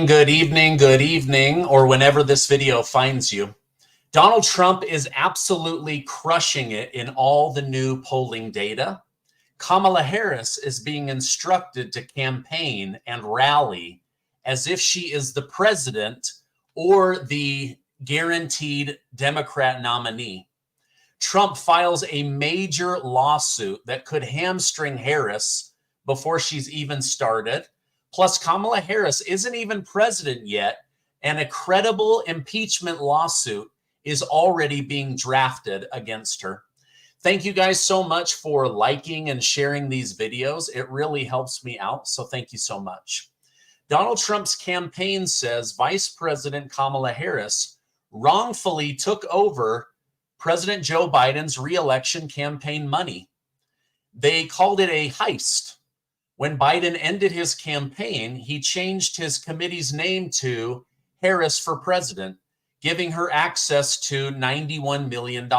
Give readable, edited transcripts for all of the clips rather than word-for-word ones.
good evening, or whenever this video finds you. Donald Trump is absolutely crushing it in all the new polling data. Kamala Harris is being instructed to campaign and rally as if she is the president or the guaranteed Democrat nominee. Trump files a major lawsuit that could hamstring Harris before she's even started. Plus, Kamala Harris isn't even president yet, and a credible impeachment lawsuit is already being drafted against her. Thank you guys so much for liking and sharing these videos. It really helps me out, so thank you so much. Donald Trump's campaign says Vice President Kamala Harris wrongfully took over President Joe Biden's re-election campaign money. They called it a heist. When Biden ended his campaign, he changed his committee's name to Harris for President, giving her access to $91 million.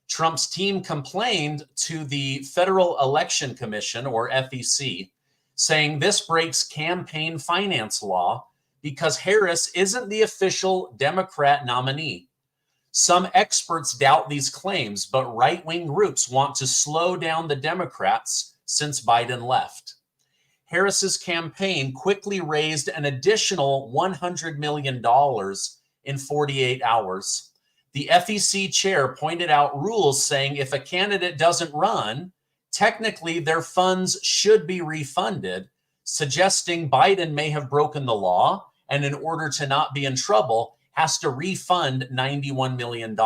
Trump's team complained to the Federal Election Commission, or FEC, saying this breaks campaign finance law because Harris isn't the official Democrat nominee. Some experts doubt these claims, but right-wing groups want to slow down the Democrats since Biden left. Harris's campaign quickly raised an additional $100 million in 48 hours. The FEC chair pointed out rules saying if a candidate doesn't run, technically their funds should be refunded, suggesting Biden may have broken the law and in order to not be in trouble, has to refund $91 million.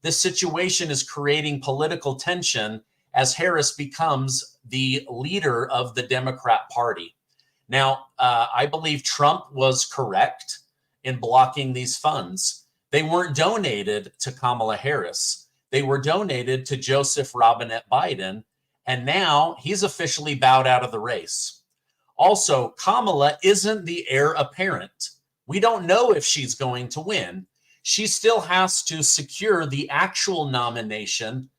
This situation is creating political tension as Harris becomes the leader of the Democrat Party. Now, I believe Trump was correct in blocking these funds. They weren't donated to Kamala Harris. They were donated to Joseph Robinette Biden, and now he's officially bowed out of the race. Also, Kamala isn't the heir apparent. We don't know if she's going to win. She still has to secure the actual nomination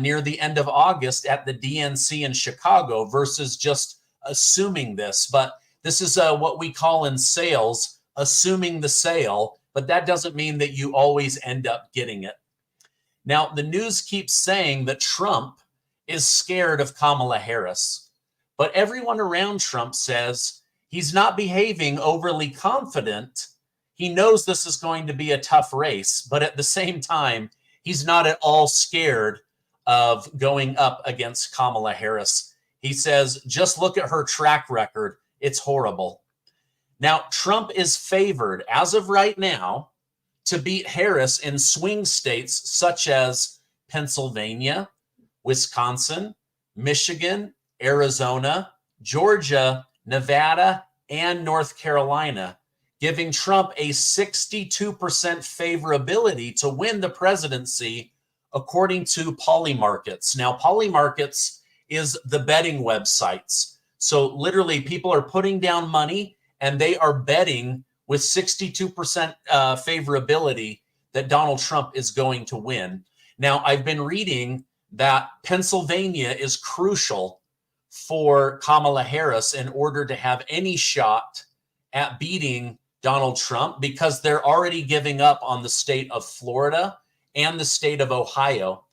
near the end of August at the DNC in Chicago versus just assuming this. But this is what we call in sales, assuming the sale, but that doesn't mean that you always end up getting it. Now, the news keeps saying that Trump is scared of Kamala Harris, but everyone around Trump says he's not behaving overly confident. He knows this is going to be a tough race, but at the same time, he's not at all scared of going up against Kamala Harris. He says, just look at her track record. It's horrible. Now, Trump is favored as of right now to beat Harris in swing states such as Pennsylvania, Wisconsin, Michigan, Arizona, Georgia, Nevada, and North Carolina, giving Trump a 62% favorability to win the presidency, according to Polymarkets. Now, Polymarkets is the betting websites. So literally people are putting down money and they are betting with 62% favorability that Donald Trump is going to win. Now, I've been reading that Pennsylvania is crucial for Kamala Harris in order to have any shot at beating Donald Trump because they're already giving up on the state of Florida and the state of Ohio.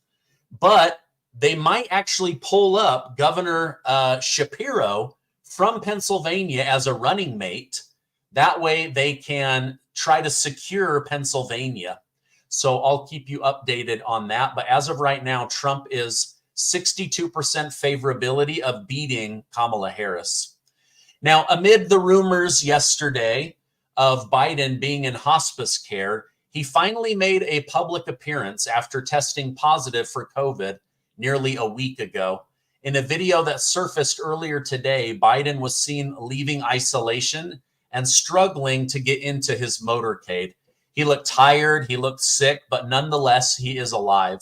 But they might actually pull up Governor Shapiro from Pennsylvania as a running mate. That way they can try to secure Pennsylvania. So I'll keep you updated on that. But as of right now, Trump is 62% favorability of beating Kamala Harris. Now, amid the rumors yesterday of Biden being in hospice care, he finally made a public appearance after testing positive for COVID nearly a week ago. In a video that surfaced earlier today, Biden was seen leaving isolation and struggling to get into his motorcade. He looked tired, he looked sick, but nonetheless, he is alive.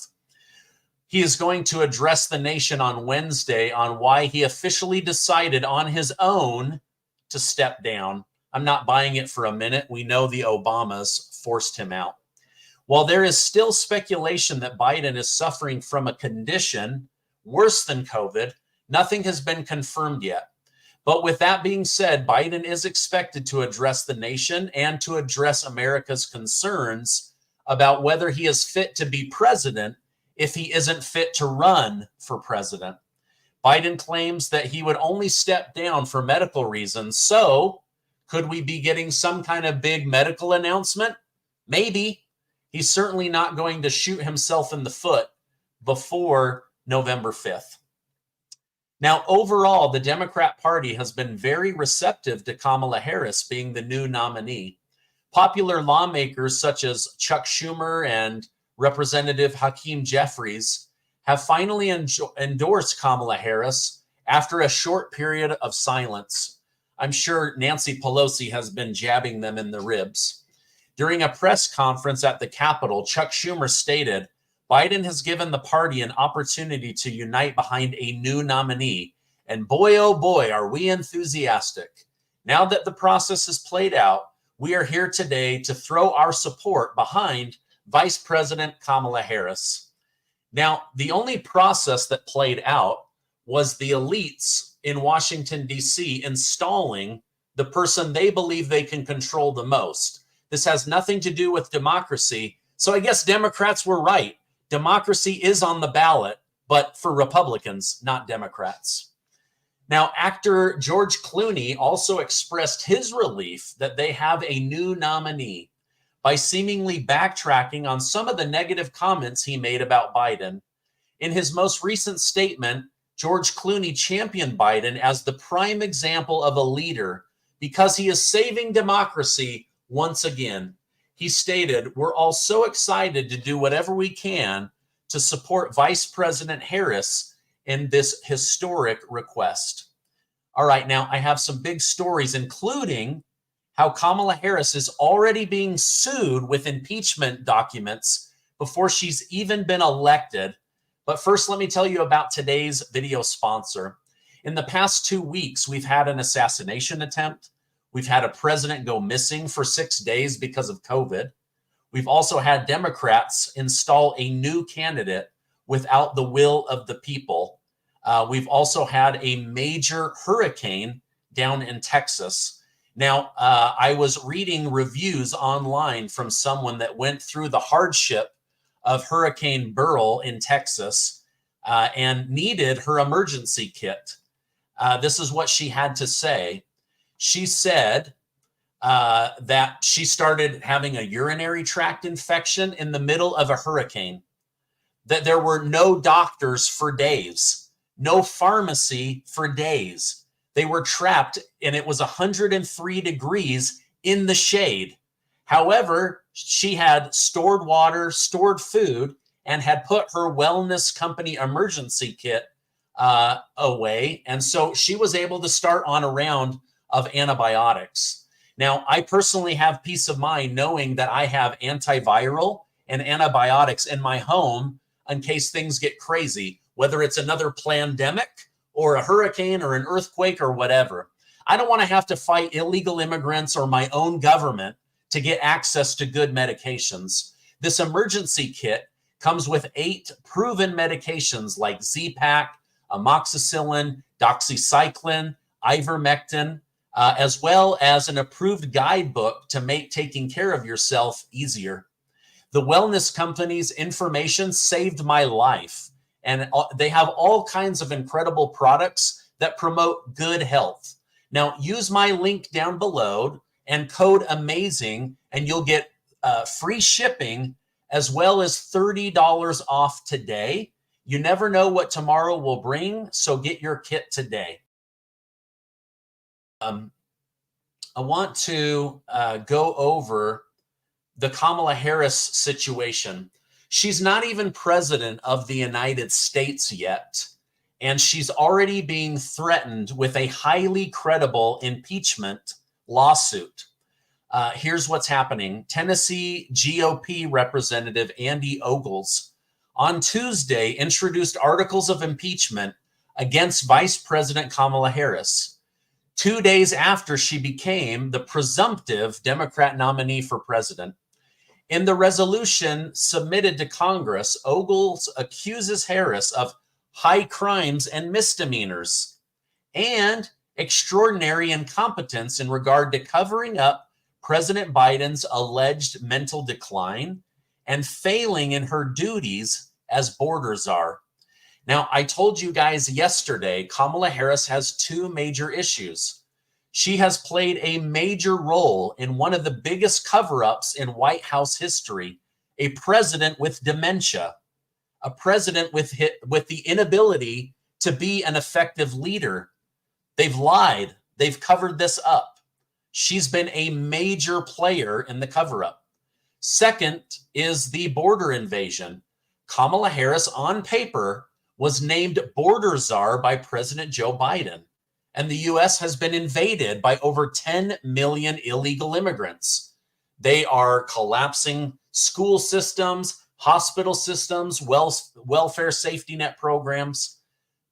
He is going to address the nation on Wednesday on why he officially decided on his own to step down. I'm not buying it for a minute. We know the Obamas forced him out. While there is still speculation that Biden is suffering from a condition worse than COVID, nothing has been confirmed yet. But with that being said, Biden is expected to address the nation and to address America's concerns about whether he is fit to be president if he isn't fit to run for president. Biden claims that he would only step down for medical reasons. So could we be getting some kind of big medical announcement? Maybe. He's certainly not going to shoot himself in the foot before November 5th. Now, overall, the Democrat Party has been very receptive to Kamala Harris being the new nominee. Popular lawmakers such as Chuck Schumer and Representative Hakeem Jeffries have finally endorsed Kamala Harris after a short period of silence. I'm sure Nancy Pelosi has been jabbing them in the ribs. During a press conference at the Capitol, Chuck Schumer stated, Biden has given the party an opportunity to unite behind a new nominee. And boy, oh boy, are we enthusiastic. Now that the process is played out, we are here today to throw our support behind Vice President Kamala Harris. Now, the only process that played out was the elites in Washington, D.C. installing the person they believe they can control the most. This has nothing to do with democracy. So I guess Democrats were right. Democracy is on the ballot, but for Republicans, not Democrats. Now, actor George Clooney also expressed his relief that they have a new nominee by seemingly backtracking on some of the negative comments he made about Biden. In his most recent statement, George Clooney championed Biden as the prime example of a leader because he is saving democracy once again. He stated, we're all so excited to do whatever we can to support Vice President Harris in this historic request. All right, now I have some big stories, including how Kamala Harris is already being sued with impeachment documents before she's even been elected. But first, let me tell you about today's video sponsor. In the past 2 weeks, we've had an assassination attempt. We've had a president go missing for 6 days because of COVID. We've also had Democrats install a new candidate without the will of the people. We've also had a major hurricane down in Texas. Now, I was reading reviews online from someone that went through the hardship of Hurricane Beryl in Texas and needed her emergency kit. This is what she had to say. She said that she started having a urinary tract infection in the middle of a hurricane, that there were no doctors for days, no pharmacy for days. They were trapped, and it was 103 degrees in the shade. However, she had stored water, stored food, and had put her wellness company emergency kit away. And so she was able to start on a round of antibiotics. Now, I personally have peace of mind knowing that I have antiviral and antibiotics in my home in case things get crazy, whether it's another pandemic or a hurricane or an earthquake or whatever. I don't want to have to fight illegal immigrants or my own government to get access to good medications. This emergency kit comes with 8 proven medications like Z-Pak, amoxicillin, doxycycline, ivermectin, as well as an approved guidebook to make taking care of yourself easier. The wellness company's information saved my life, and they have all kinds of incredible products that promote good health. Now, use my link down below and code AMAZING, and you'll get free shipping as well as $30 off today. You never know what tomorrow will bring, so get your kit today. I want to go over the Kamala Harris situation. She's not even president of the United States yet, and she's already being threatened with a highly credible impeachment lawsuit. Here's what's happening. Tennessee GOP Representative Andy Ogles on Tuesday introduced articles of impeachment against Vice President Kamala Harris, 2 days after she became the presumptive Democrat nominee for president. In the resolution submitted to Congress, Ogles accuses Harris of high crimes and misdemeanors and extraordinary incompetence in regard to covering up President Biden's alleged mental decline and failing in her duties as border czar. Now, I told you guys yesterday, Kamala Harris has two major issues. She has played a major role in one of the biggest cover-ups in White House history, a president with dementia, a president with the inability to be an effective leader. They've lied. They've covered this up. She's been a major player in the cover-up. Second is the border invasion. Kamala Harris, on paper, was named border czar by President Joe Biden, and the U.S. has been invaded by over 10 million illegal immigrants. They are collapsing school systems, hospital systems, welfare safety net programs.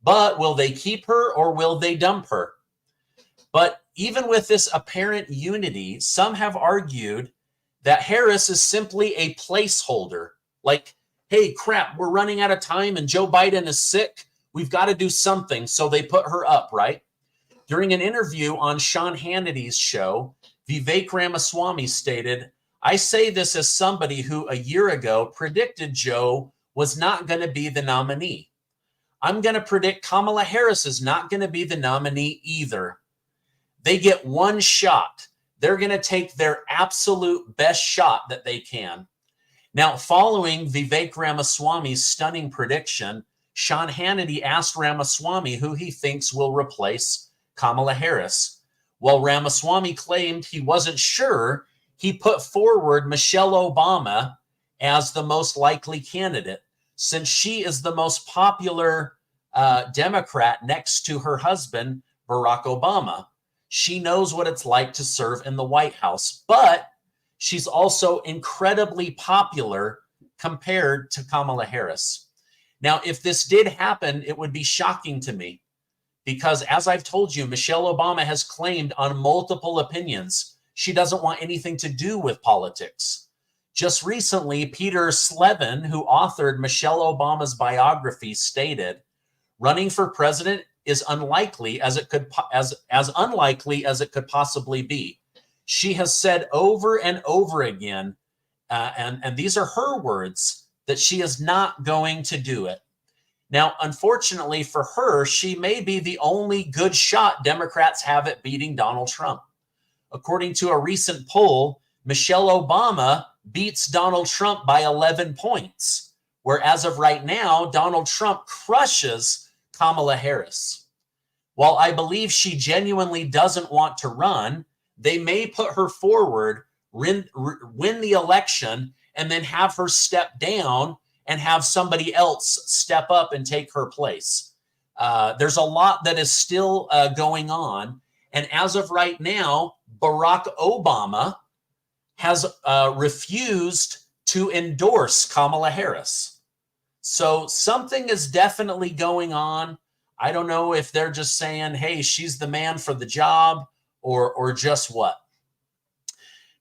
But will they keep her or will they dump her? But even with this apparent unity, some have argued that Harris is simply a placeholder. Like, hey, crap, we're running out of time and Joe Biden is sick. We've got to do something. So they put her up, right? During an interview on Sean Hannity's show, Vivek Ramaswamy stated, "I say this as somebody who a year ago predicted Joe was not going to be the nominee. I'm going to predict Kamala Harris is not going to be the nominee either. They get one shot. They're going to take their absolute best shot that they can." Now, following Vivek Ramaswamy's stunning prediction, Sean Hannity asked Ramaswamy who he thinks will replace Kamala Harris. While Ramaswamy claimed he wasn't sure, he put forward Michelle Obama as the most likely candidate, since she is the most popular Democrat next to her husband, Barack Obama. She knows what it's like to serve in the White House, but she's also incredibly popular compared to Kamala Harris. Now, if this did happen, it would be shocking to me because, as I've told you, Michelle Obama has claimed on multiple opinions she doesn't want anything to do with politics. Just recently, Peter Slevin, who authored Michelle Obama's biography, stated, "Running for president is unlikely as unlikely as it could possibly be. She has said over and over again, and these are her words, that she is not going to do it." Now, unfortunately for her, she may be the only good shot Democrats have at beating Donald Trump. According to a recent poll, Michelle Obama beats Donald Trump by 11 points, where as of right now, Donald Trump crushes Kamala Harris. While I believe she genuinely doesn't want to run, they may put her forward, win the election, and then have her step down and have somebody else step up and take her place. There's a lot that is still going on. And as of right now, Barack Obama has refused to endorse Kamala Harris. So something is definitely going on. I don't know if they're just saying, hey, she's the man for the job or just what.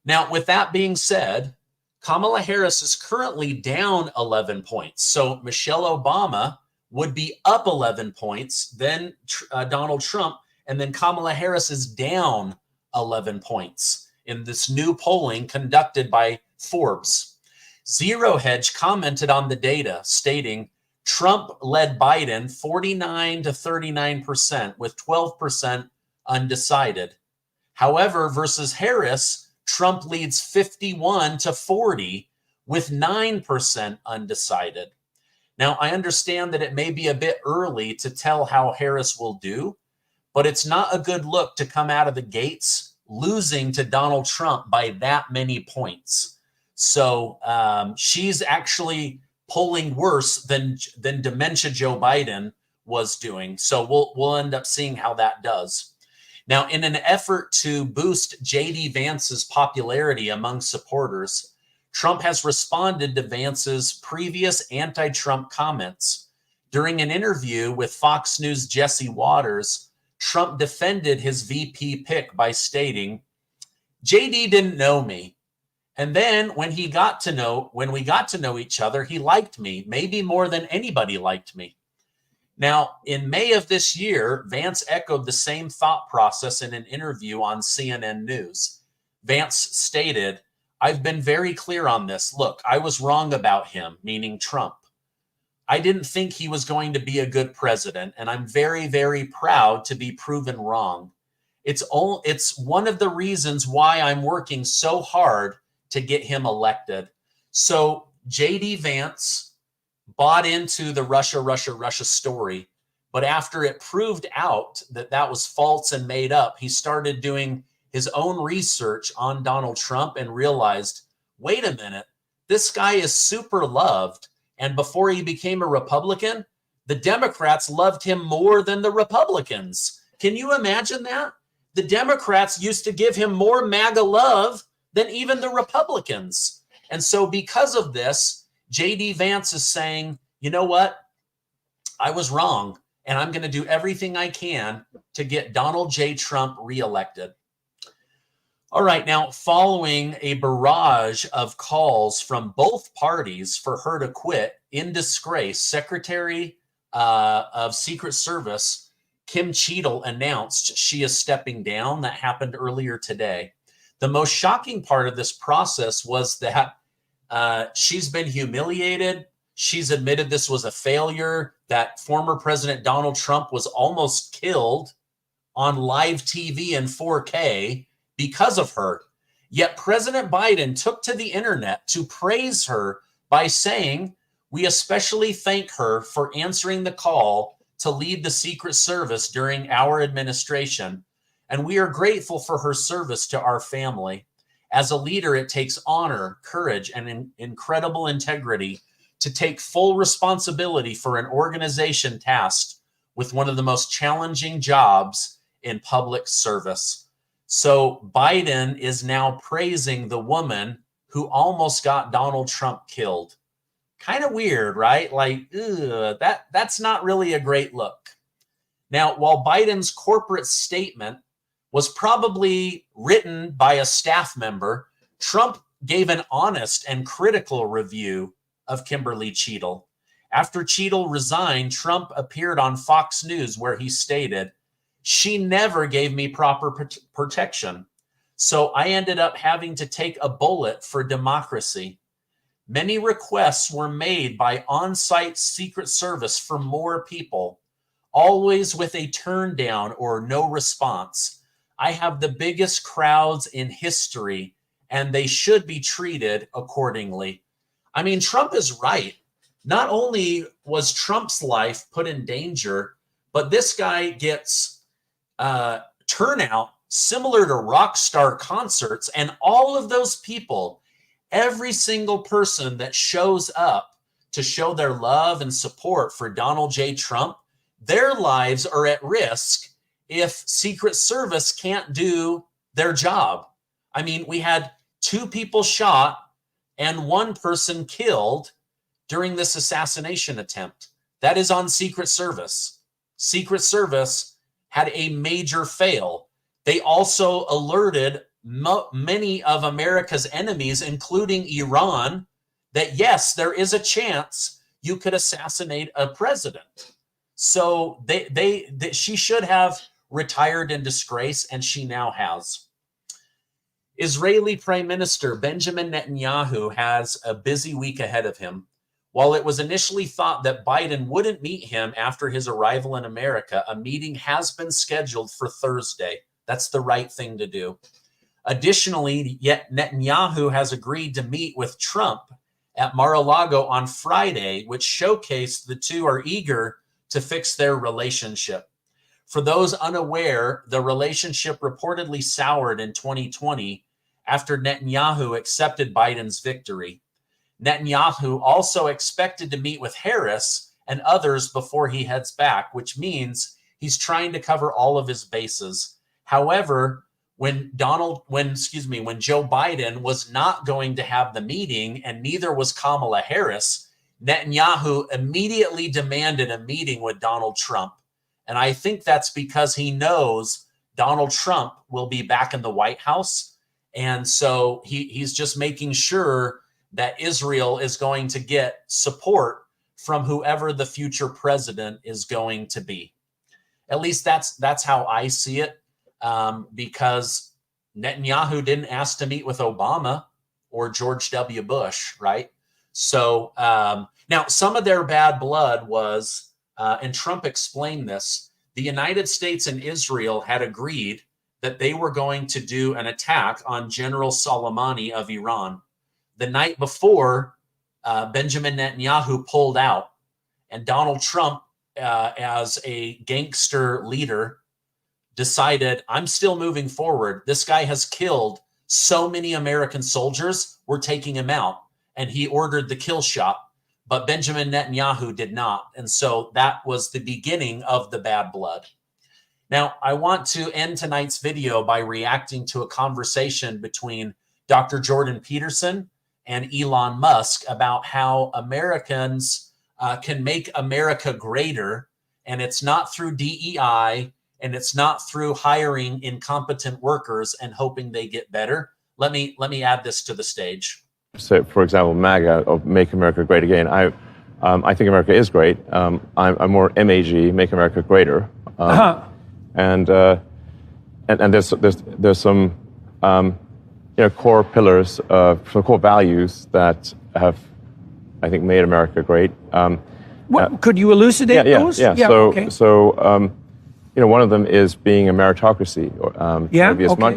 Now, with that being said, Kamala Harris is currently down 11 points. So Michelle Obama would be up 11 points, then Donald Trump, and then Kamala Harris is down 11 points in this new polling conducted by Forbes. Zero Hedge commented on the data, stating Trump led Biden 49 to 39% with 12% undecided. However, versus Harris, Trump leads 51 to 40 with 9% undecided. Now, I understand that it may be a bit early to tell how Harris will do, but it's not a good look to come out of the gates losing to Donald Trump by that many points. So she's actually polling worse than dementia Joe Biden was doing. So we'll end up seeing how that does. Now, in an effort to boost J.D. Vance's popularity among supporters, Trump has responded to Vance's previous anti-Trump comments. During an interview with Fox News' Jesse Waters, Trump defended his VP pick by stating, "JD didn't know me. And then when we got to know each other, he liked me, maybe more than anybody liked me. Now, in May of this year, Vance echoed the same thought process in an interview on CNN News. Vance stated, "I've been very clear on this. Look, I was wrong about him," meaning Trump. "I didn't think he was going to be a good president, and I'm very, very proud to be proven wrong. It's one of the reasons why I'm working so hard to get him elected." So JD Vance bought into the Russia story, but after it proved out that that was false and made up, he started doing his own research on Donald Trump and realized, wait a minute, this guy is super loved. And before he became a Republican, the Democrats loved him more than the Republicans. Can you imagine that? The Democrats used to give him more MAGA love than even the Republicans. And so because of this, JD Vance is saying, you know what? I was wrong, and I'm going to do everything I can to get Donald J. Trump reelected. All right, now, following a barrage of calls from both parties for her to quit in disgrace, Secretary of Secret Service Kim Cheadle announced she is stepping down. That happened earlier today. The most shocking part of this process was that she's been humiliated. She's admitted this was a failure, that former President Donald Trump was almost killed on live TV in 4K because of her. Yet President Biden took to the internet to praise her by saying, "We especially thank her for answering the call to lead the Secret Service during our administration, and we are grateful for her service to our family. As a leader, it takes honor, courage, and incredible integrity to take full responsibility for an organization tasked with one of the most challenging jobs in public service." So Biden is now praising the woman who almost got Donald Trump killed. Kind of weird, right? Like, that's not really a great look. Now, while Biden's corporate statement was probably written by a staff member, Trump gave an honest and critical review of Kimberly Cheadle. After Cheadle resigned, Trump appeared on Fox News where he stated, "She never gave me proper protection, so I ended up having to take a bullet for democracy. Many requests were made by on-site Secret Service for more people, always with a turn down or no response. I have the biggest crowds in history, and they should be treated accordingly." I mean, Trump is right. Not only was Trump's life put in danger, but this guy gets turnout similar to rock star concerts, and all of those people, every single person that shows up to show their love and support for Donald J. Trump, their lives are at risk if Secret Service can't do their job. I mean, we had 2 people shot and 1 person killed during this assassination attempt. That is on Secret Service. Secret Service had a major fail. They also alerted many of America's enemies, including Iran, that yes, there is a chance you could assassinate a president. So she should have retired in disgrace, and she now has. Israeli Prime Minister Benjamin Netanyahu has a busy week ahead of him. While it was initially thought that Biden wouldn't meet him after his arrival in America, a meeting has been scheduled for Thursday. That's the right thing to do. Additionally, yet Netanyahu has agreed to meet with Trump at Mar-a-Lago on Friday, which showcased the two are eager to fix their relationship. For those unaware, the relationship reportedly soured in 2020 after Netanyahu accepted Biden's victory. Netanyahu also expected to meet with Harris and others before he heads back, which means he's trying to cover all of his bases. However, when Joe Biden was not going to have the meeting, and neither was Kamala Harris, Netanyahu immediately demanded a meeting with Donald Trump. And I think that's because he knows Donald Trump will be back in the White House. And so he's just making sure that Israel is going to get support from whoever the future president is going to be. At least that's how I see it, because Netanyahu didn't ask to meet with Obama or George W. Bush, right? So now some of their bad blood was, and Trump explained this, the United States and Israel had agreed that they were going to do an attack on General Soleimani of Iran. The night before, Benjamin Netanyahu pulled out, and Donald Trump, as a gangster leader, decided, I'm still moving forward. This guy has killed so many American soldiers, we're taking him out. And he ordered the kill shot, but Benjamin Netanyahu did not. And so that was the beginning of the bad blood. Now, I want to end tonight's video by reacting to a conversation between Dr. Jordan Peterson and Elon Musk about how Americans can make America greater, and it's not through DEI, and it's not through hiring incompetent workers and hoping they get better. Let me add this to the stage. So, for example, MAGA, or Make America Great Again. I think America is great. I'm more MAG, Make America Greater. And there's some core pillars, some core values that have, I think, made America great. Could you elucidate those? Yeah. So one of them is being a meritocracy. Maybe as much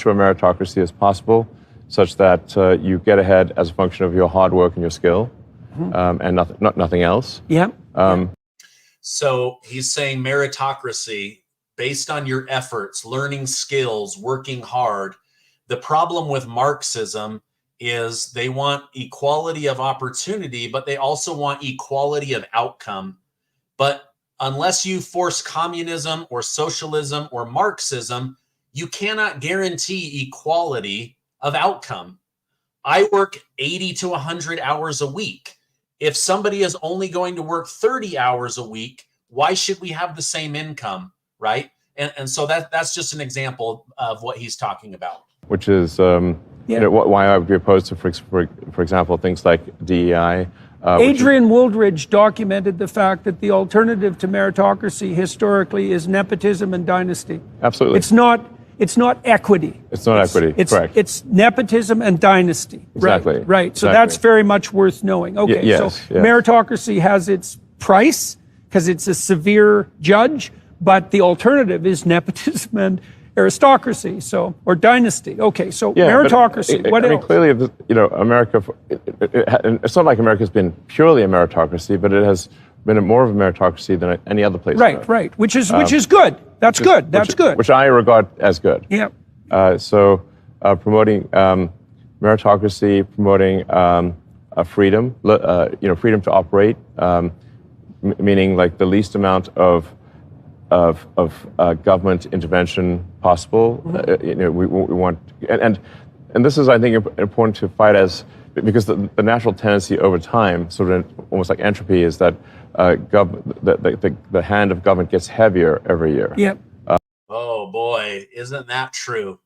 of a meritocracy as possible, such that you get ahead as a function of your hard work and your skill, and nothing else. So he's saying meritocracy based on your efforts, learning skills, working hard. The problem with Marxism is they want equality of opportunity, but they also want equality of outcome. But unless you force communism or socialism or Marxism, you cannot guarantee equality of outcome. I work 80 to 100 hours a week. If somebody is only going to work 30 hours a week, why should we have the same income, right? And so that's just an example of what he's talking about. Which is why I would be opposed to, for example, things like DEI. Adrian Wooldridge documented the fact that the alternative to meritocracy historically is nepotism and dynasty. Absolutely. It's not equity. It's not equity, correct. It's nepotism and dynasty. Exactly. Right. So that's very much worth knowing. Okay, yes. Meritocracy has its price because it's a severe judge, but the alternative is nepotism and aristocracy, or dynasty. Okay, so meritocracy. What else? Clearly, America. It's not like America's been purely a meritocracy, but it has been more of a meritocracy than any other place. Right. Which is good. That's good. Which I regard as good. Yeah. Promoting meritocracy, promoting freedom. Freedom to operate, meaning like the least amount of government intervention possible. We want, and this is, I think, important to fight because the natural tendency over time, sort of almost like entropy, is that the hand of government gets heavier every year. Yep. Oh boy, isn't that true?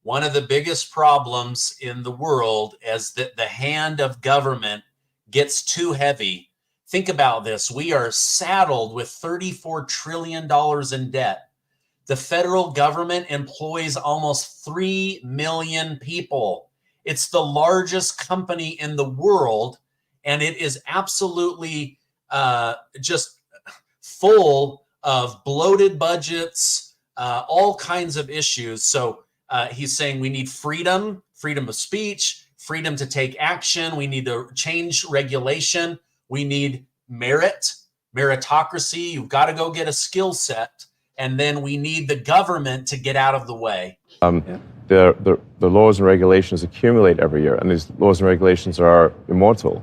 One of the biggest problems in the world is that the hand of government gets too heavy. Think about this. We are saddled with $34 trillion in debt. The federal government employs almost 3 million people. It's the largest company in the world, and it is absolutely just full of bloated budgets, all kinds of issues. So he's saying we need freedom of speech, freedom to take action. We need to change regulation. We need meritocracy. You've got to go get a skill set. And then we need the government to get out of the way. The laws and regulations accumulate every year, and these laws and regulations are immortal.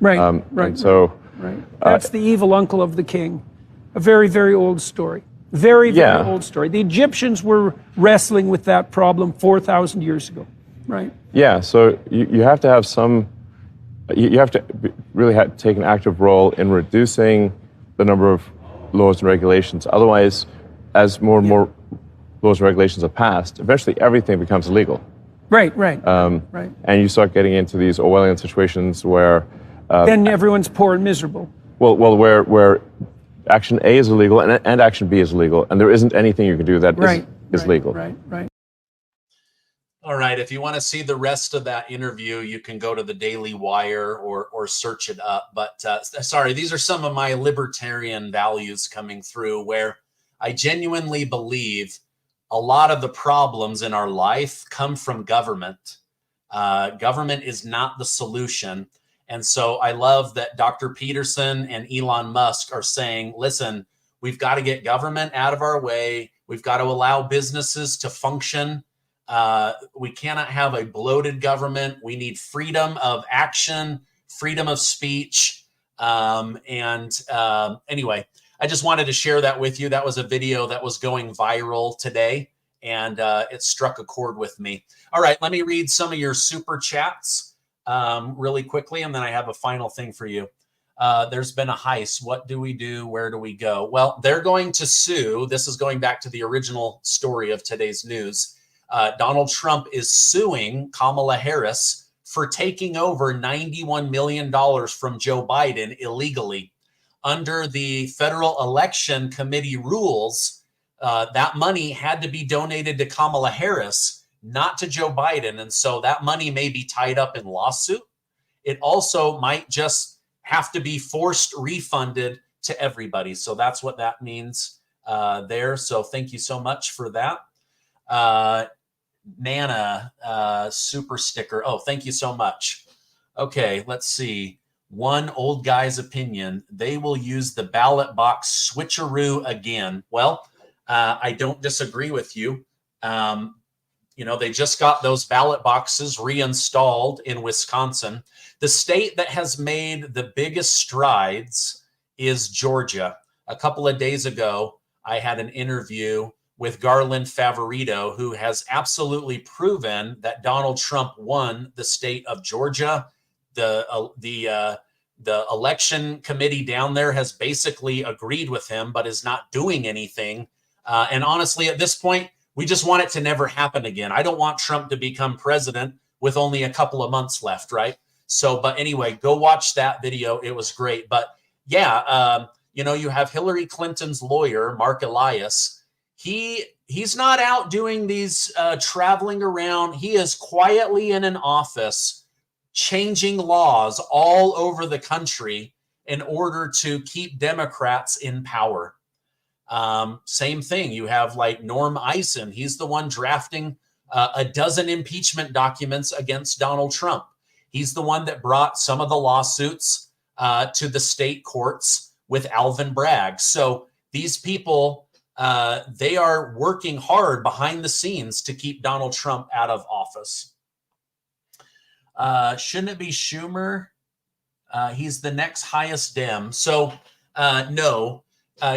Right. So that's the evil uncle of the king. A very, very old story. Very old story. The Egyptians were wrestling with that problem 4,000 years ago. Right. Yeah. So you have to have some. You have to really take an active role in reducing the number of laws and regulations. Otherwise, as more and more laws and regulations are passed, eventually everything becomes illegal. Right. And you start getting into these Orwellian situations where then everyone's poor and miserable. Well, where action A is illegal and action B is illegal, and there isn't anything you can do that is legal. Right. All right. If you want to see the rest of that interview, you can go to the Daily Wire or search it up. But sorry, these are some of my libertarian values coming through, where I genuinely believe a lot of the problems in our life come from government. Government is not the solution. And so I love that Dr. Peterson and Elon Musk are saying, listen, we've got to get government out of our way. We've got to allow businesses to function. We cannot have a bloated government. We need freedom of action, freedom of speech. Anyway, I just wanted to share that with you. That was a video that was going viral today, and it struck a chord with me. All right, let me read some of your super chats really quickly, and then I have a final thing for you. There's been a heist. What do we do? Where do we go? Well, they're going to sue. This is going back to the original story of today's news. Donald Trump is suing Kamala Harris for taking over $91 million from Joe Biden illegally. Under the Federal Election Committee rules, that money had to be donated to Kamala Harris, not to Joe Biden. And so that money may be tied up in lawsuit. It also might just have to be forced refunded to everybody. So that's what that means there. So thank you so much for that. Nana, super sticker. Oh, thank you so much. Okay, let's see. One old guy's opinion. They will use the ballot box switcheroo again. Well, I don't disagree with you. They just got those ballot boxes reinstalled in Wisconsin. The state that has made the biggest strides is Georgia. A couple of days ago, I had an interview with Garland Favorito, who has absolutely proven that Donald Trump won the state of Georgia. The election committee down there has basically agreed with him, but is not doing anything. And honestly, at this point, we just want it to never happen again. I don't want Trump to become president with only a couple of months left, right? So, but anyway, go watch that video. It was great. But yeah, you have Hillary Clinton's lawyer, Mark Elias. He's not out doing these traveling around. He is quietly in an office changing laws all over the country in order to keep Democrats in power. Same thing. You have like Norm Eisen. He's the one drafting a dozen impeachment documents against Donald Trump. He's the one that brought some of the lawsuits to the state courts with Alvin Bragg. So these people, they are working hard behind the scenes to keep Donald Trump out of office. Shouldn't it be Schumer? He's the next highest Dem. So no,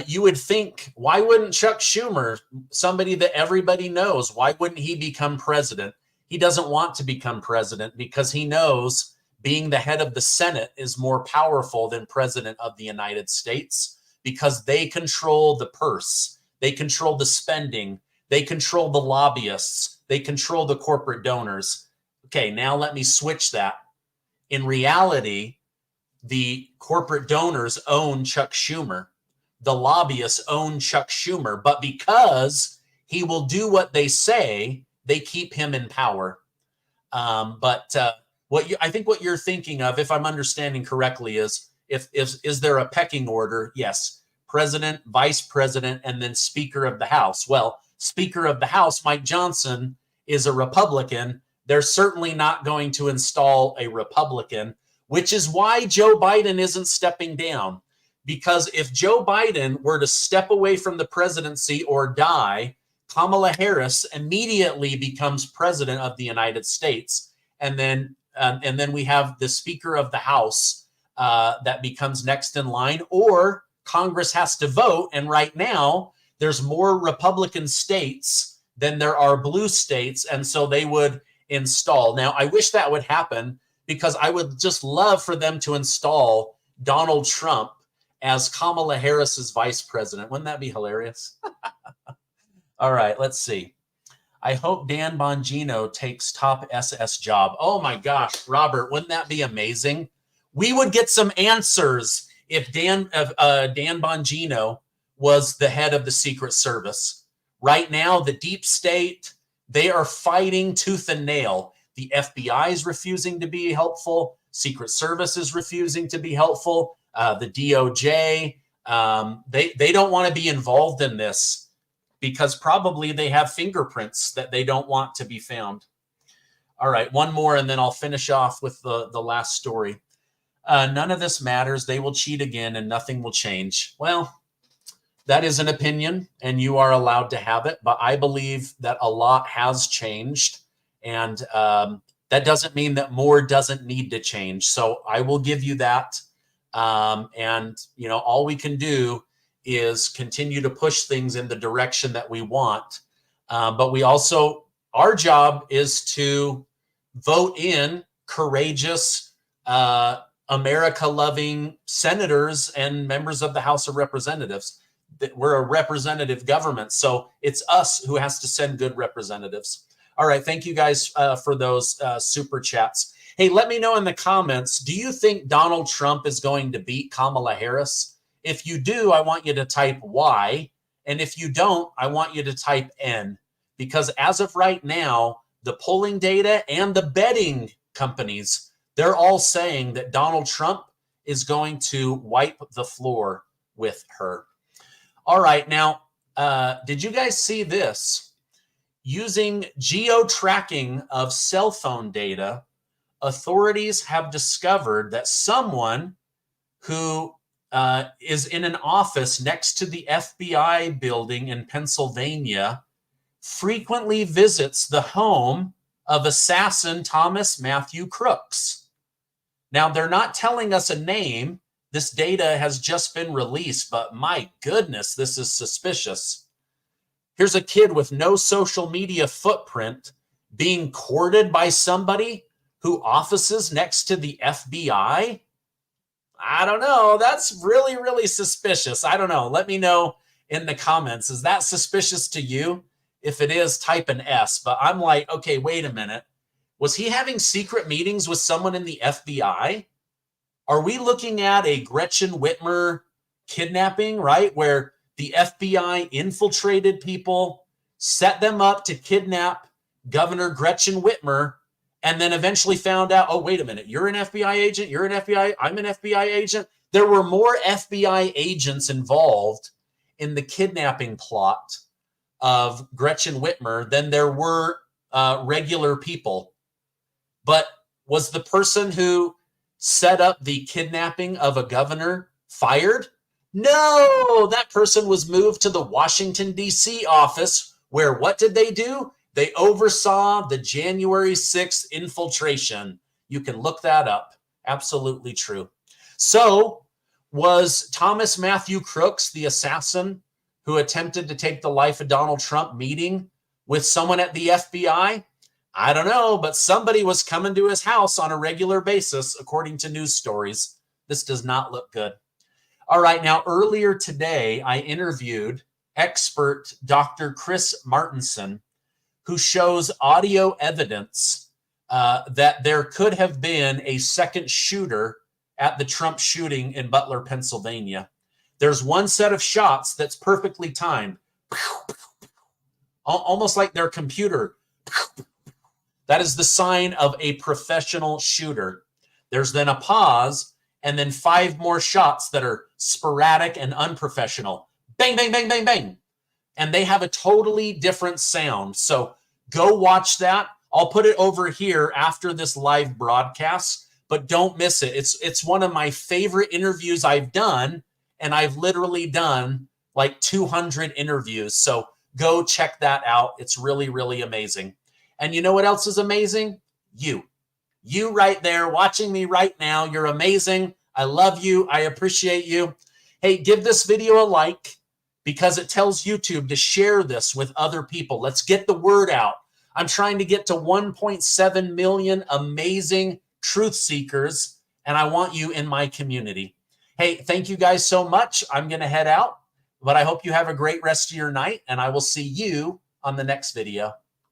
you would think, why wouldn't Chuck Schumer, somebody that everybody knows, why wouldn't he become president? He doesn't want to become president because he knows being the head of the Senate is more powerful than president of the United States, because they control the purse. They control the spending. They control the lobbyists. They control the corporate donors. Okay, now let me switch that. In reality, the corporate donors own Chuck Schumer. The lobbyists own Chuck Schumer. But because he will do what they say, they keep him in power. I think what you're thinking of, if I'm understanding correctly, is is there a pecking order? Yes. President, vice president, and then Speaker of the House. Well, Speaker of the House, Mike Johnson, is a Republican. They're certainly not going to install a Republican, which is why Joe Biden isn't stepping down. Because if Joe Biden were to step away from the presidency or die, Kamala Harris immediately becomes president of the United States. And then we have the Speaker of the House that becomes next in line, or Congress has to vote. And right now, there's more Republican states than there are blue states. And so they would install. Now, I wish that would happen, because I would just love for them to install Donald Trump as Kamala Harris's vice president. Wouldn't that be hilarious? All right, let's see. I hope Dan Bongino takes top SS job. Oh my gosh, Robert, wouldn't that be amazing? We would get some answers if Dan Bongino was the head of the Secret Service. Right now, the deep state, they are fighting tooth and nail. The FBI is refusing to be helpful. Secret Service is refusing to be helpful. The DOJ, they don't want to be involved in this because probably they have fingerprints that they don't want to be found. All right, one more, and then I'll finish off with the last story. None of this matters. They will cheat again, and nothing will change. Well, that is an opinion, and you are allowed to have it. But I believe that a lot has changed, and that doesn't mean that more doesn't need to change. So I will give you that. And, you know, all we can do is continue to push things in the direction that we want. But we also, our job is to vote in courageous, America-loving senators and members of the House of Representatives. We're a representative government, so it's us who has to send good representatives. All right, thank you guys for those super chats. Hey, let me know in the comments, do you think Donald Trump is going to beat Kamala Harris? If you do, I want you to type Y, and if you don't, I want you to type N, because as of right now, the polling data and the betting companies, they're all saying that Donald Trump is going to wipe the floor with her. All right, now, did you guys see this? Using geo-tracking of cell phone data, authorities have discovered that someone who is in an office next to the FBI building in Pennsylvania frequently visits the home of assassin Thomas Matthew Crooks. Now, they're not telling us a name. This data has just been released, but my goodness, this is suspicious. Here's a kid with no social media footprint being courted by somebody who offices next to the FBI. I don't know. That's really, really suspicious. I don't know. Let me know in the comments. Is that suspicious to you? If it is, type an S. But I'm like, okay, wait a minute. Was he having secret meetings with someone in the FBI? Are we looking at a Gretchen Whitmer kidnapping, right? Where the FBI infiltrated people, set them up to kidnap Governor Gretchen Whitmer, and then eventually found out, oh, wait a minute, you're an FBI agent, you're an FBI, I'm an FBI agent. There were more FBI agents involved in the kidnapping plot of Gretchen Whitmer than there were regular people. But was the person who set up the kidnapping of a governor fired? No, that person was moved to the Washington, D.C. office where what did they do? They oversaw the January 6th infiltration. You can look that up. Absolutely true. So was Thomas Matthew Crooks, the assassin who attempted to take the life of Donald Trump, meeting with someone at the FBI? I don't know, but somebody was coming to his house on a regular basis, according to news stories. This does not look good. All right, now earlier today, I interviewed expert Dr. Chris Martenson, who shows audio evidence that there could have been a second shooter at the Trump shooting in Butler, Pennsylvania. There's one set of shots that's perfectly timed, almost like their computer. That is the sign of a professional shooter. There's then a pause, and then 5 more shots that are sporadic and unprofessional. Bang, bang, bang, bang, bang. And they have a totally different sound. So go watch that. I'll put it over here after this live broadcast, but don't miss it. It's one of my favorite interviews I've done, and I've literally done like 200 interviews. So go check that out. It's really, really amazing. And you know what else is amazing? You right there watching me right now. You're amazing. I love you. I appreciate you. Hey, give this video a like because it tells YouTube to share this with other people. Let's get the word out. I'm trying to get to 1.7 million amazing truth seekers, and I want you in my community. Hey, thank you guys so much. I'm going to head out, but I hope you have a great rest of your night, and I will see you on the next video.